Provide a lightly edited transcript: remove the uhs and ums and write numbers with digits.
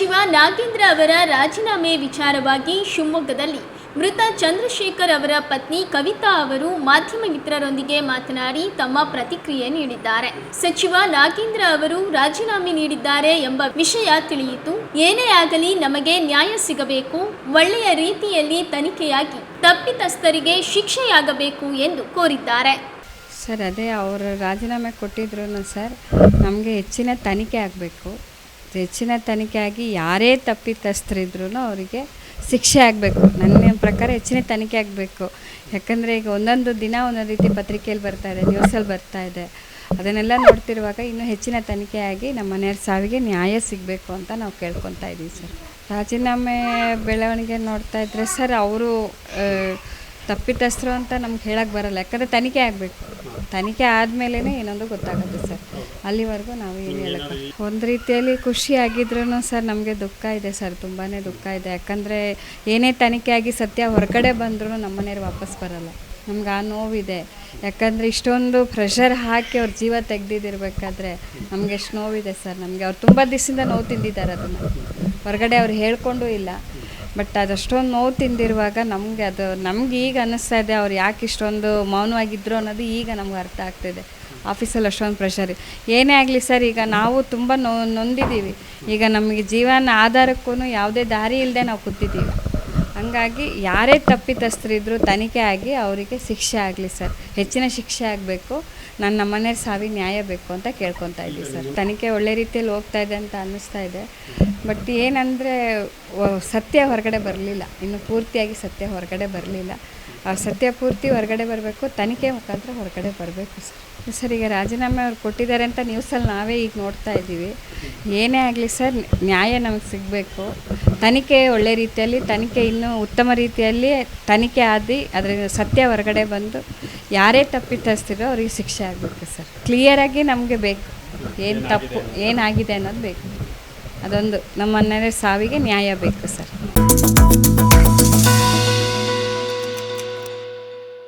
ಸಚಿವ ನಾಗೇಂದ್ರ ಅವರ ರಾಜೀನಾಮೆ ವಿಚಾರವಾಗಿ ಶಿವಮೊಗ್ಗದಲ್ಲಿ ಮೃತ ಚಂದ್ರಶೇಖರ್ ಅವರ ಪತ್ನಿ ಕವಿತಾ ಅವರು ಮಾಧ್ಯಮ ಮಿತ್ರರೊಂದಿಗೆ ಮಾತನಾಡಿ ತಮ್ಮ ಪ್ರತಿಕ್ರಿಯೆ ನೀಡಿದ್ದಾರೆ. ಸಚಿವ ನಾಗೇಂದ್ರ ಅವರು ರಾಜೀನಾಮೆ ನೀಡಿದ್ದಾರೆ ಎಂಬ ವಿಷಯ ತಿಳಿಯಿತು. ಏನೇ ಆಗಲಿ ನಮಗೆ ನ್ಯಾಯ ಸಿಗಬೇಕು, ಒಳ್ಳೆಯ ರೀತಿಯಲ್ಲಿ ತನಿಖೆಯಾಗಿ ತಪ್ಪಿತಸ್ಥರಿಗೆ ಶಿಕ್ಷೆಯಾಗಬೇಕು ಎಂದು ಕೋರಿದ್ದಾರೆ. ಸರ್, ಅದೇ ಅವರು ರಾಜೀನಾಮೆ ಕೊಟ್ಟಿದ್ರು ಸರ್, ನಮಗೆ ಹೆಚ್ಚಿನ ತನಿಖೆ ಆಗಬೇಕು. ಹೆಚ್ಚಿನ ತನಿಖೆ ಆಗಿ ಯಾರೇ ತಪ್ಪಿತಸ್ಥರಿದ್ರೂ ಅವರಿಗೆ ಶಿಕ್ಷೆ ಆಗಬೇಕು. ನನ್ನ ಪ್ರಕಾರ ಹೆಚ್ಚಿನ ತನಿಖೆ ಆಗಬೇಕು. ಯಾಕಂದರೆ ಈಗ ಒಂದೊಂದು ದಿನ ಒಂದೊಂದು ರೀತಿ ಪತ್ರಿಕೆಯಲ್ಲಿ ಬರ್ತಾಯಿದೆ, ನ್ಯೂಸಲ್ಲಿ ಬರ್ತಾಯಿದೆ. ಅದನ್ನೆಲ್ಲ ನೋಡ್ತಿರುವಾಗ ಇನ್ನೂ ಹೆಚ್ಚಿನ ತನಿಖೆ ಆಗಿ ನಮ್ಮ ಮನೆಯವ್ರ ಸಾವಿಗೆ ನ್ಯಾಯ ಸಿಗಬೇಕು ಅಂತ ನಾವು ಕೇಳ್ಕೊತಾ ಇದ್ದೀವಿ ಸರ್. ರಾಜೀನಾಮೆ ಬೆಳವಣಿಗೆ ನೋಡ್ತಾ ಇದ್ದರೆ ಸರ್, ಅವರು ತಪ್ಪಿತಸ್ಥರು ಅಂತ ನಮ್ಗೆ ಹೇಳಕ್ಕೆ ಬರಲ್ಲ. ಯಾಕಂದರೆ ತನಿಖೆ ಆಗಬೇಕು. ತನಿಖೆ ಆದಮೇಲೆ ಏನೊಂದು ಗೊತ್ತಾಗುತ್ತೆ ಸರ್. ಅಲ್ಲಿವರೆಗೂ ನಾವು ಏನು ಹೇಳಕ್ಕೆ ಒಂದು ರೀತಿಯಲ್ಲಿ ಖುಷಿ ಆಗಿದ್ರೂ ಸರ್, ನಮಗೆ ದುಃಖ ಇದೆ ಸರ್, ತುಂಬಾ ದುಃಖ ಇದೆ. ಯಾಕಂದರೆ ಏನೇ ತನಿಖೆ ಆಗಿ ಸತ್ಯ ಹೊರಗಡೆ ಬಂದರೂ ನಮ್ಮ ಮನೆಯವ್ರು ವಾಪಸ್ ಬರಲ್ಲ. ನಮ್ಗೆ ಆ ನೋವಿದೆ. ಯಾಕಂದರೆ ಇಷ್ಟೊಂದು ಪ್ರೆಷರ್ ಹಾಕಿ ಅವ್ರ ಜೀವ ತೆಗೆದಿದ್ದಿರ್ಬೇಕಾದ್ರೆ ನಮಗೆ ಎಷ್ಟು ನೋವಿದೆ ಸರ್. ನಮಗೆ ಅವ್ರು ತುಂಬ ದಿವಸದಿಂದ ನೋವು ತಿಂದಿದ್ದಾರೆ. ಅದನ್ನು ಹೊರಗಡೆ ಅವ್ರು ಹೇಳ್ಕೊಂಡೂ ಇಲ್ಲ. ಬಟ್ ಅದಷ್ಟೊಂದು ನೋವು ತಿಂದಿರುವಾಗ ನಮ್ಗೆ ಈಗ ಅನ್ನಿಸ್ತಾ ಇದೆ ಅವ್ರು ಯಾಕೆ ಇಷ್ಟೊಂದು ಮೌನವಾಗಿದ್ದರು ಅನ್ನೋದು ಈಗ ನಮ್ಗೆ ಅರ್ಥ ಆಗ್ತಿದೆ. ಆಫೀಸಲ್ಲಿ ಅಷ್ಟೊಂದು ಪ್ರೆಷರ್. ಏನೇ ಆಗಲಿ ಸರ್, ಈಗ ನಾವು ತುಂಬ ನೊಂದಿದ್ದೀವಿ. ಈಗ ನಮಗೆ ಜೀವನ ಆಧಾರಕ್ಕೂ ಯಾವುದೇ ದಾರಿ ಇಲ್ಲದೆ ನಾವು ಕೂತಿದ್ದೀವಿ. ಹಂಗಾಗಿ ಯಾರೇ ತಪ್ಪಿತಸ್ಥರಿದ್ರು ತನಿಖೆ ಆಗಿ ಅವರಿಗೆ ಶಿಕ್ಷೆ ಆಗಲಿ ಸರ್. ಹೆಚ್ಚಿನ ಶಿಕ್ಷೆ ಆಗಬೇಕು. ನಮ್ಮ ಮನೆಯ ಸಾವಿಗೆ ನ್ಯಾಯ ಬೇಕು ಅಂತ ಕೇಳ್ಕೊತಾ ಇದ್ದೀವಿ ಸರ್. ತನಿಖೆ ಒಳ್ಳೆ ರೀತಿಯಲ್ಲಿ ಹೋಗ್ತಾ ಇದೆ ಅಂತ ಅನ್ನಿಸ್ತಾ ಇದೆ. ಬಟ್ ಏನಂದರೆ ಸತ್ಯ ಹೊರಗಡೆ ಬರಲಿಲ್ಲ. ಇನ್ನು ಪೂರ್ತಿಯಾಗಿ ಸತ್ಯ ಹೊರಗಡೆ ಬರಲಿಲ್ಲ. ಸತ್ಯ ಪೂರ್ತಿ ಹೊರಗಡೆ ಬರಬೇಕು. ತನಿಖೆ ಮುಖಾಂತರ ಹೊರಗಡೆ ಬರಬೇಕು ಸರ್. ಈಗ ರಾಜೀನಾಮೆ ಅವ್ರು ಕೊಟ್ಟಿದ್ದಾರೆ ಅಂತ ನ್ಯೂಸಲ್ಲಿ ನಾವೇ ಈಗ ನೋಡ್ತಾ ಇದ್ದೀವಿ. ಏನೇ ಆಗಲಿ ಸರ್, ನ್ಯಾಯ ನಮಗೆ ಸಿಗಬೇಕು. ತನಿಖೆ ಒಳ್ಳೆ ರೀತಿಯಲ್ಲಿ, ತನಿಖೆ ಇನ್ನೂ ಉತ್ತಮ ರೀತಿಯಲ್ಲಿ ತನಿಖೆ ಆದಿ ಅದರ ಸತ್ಯ ಹೊರಗಡೆ ಬಂದು ಯಾರೇ ತಪ್ಪಿತಸ್ಥರೋ ಅವ್ರಿಗೆ ಶಿಕ್ಷೆ ಆಗಬೇಕು ಸರ್. ಕ್ಲಿಯರಾಗಿ ನಮಗೆ ಬೇಕು, ಏನು ತಪ್ಪು ಏನಾಗಿದೆ ಅನ್ನೋದು ಬೇಕು. ಅದೊಂದು ನಮ್ಮ ಮನೆಯ ಸಾವಿಗೆ ನ್ಯಾಯ ಬೇಕು ಸರ್.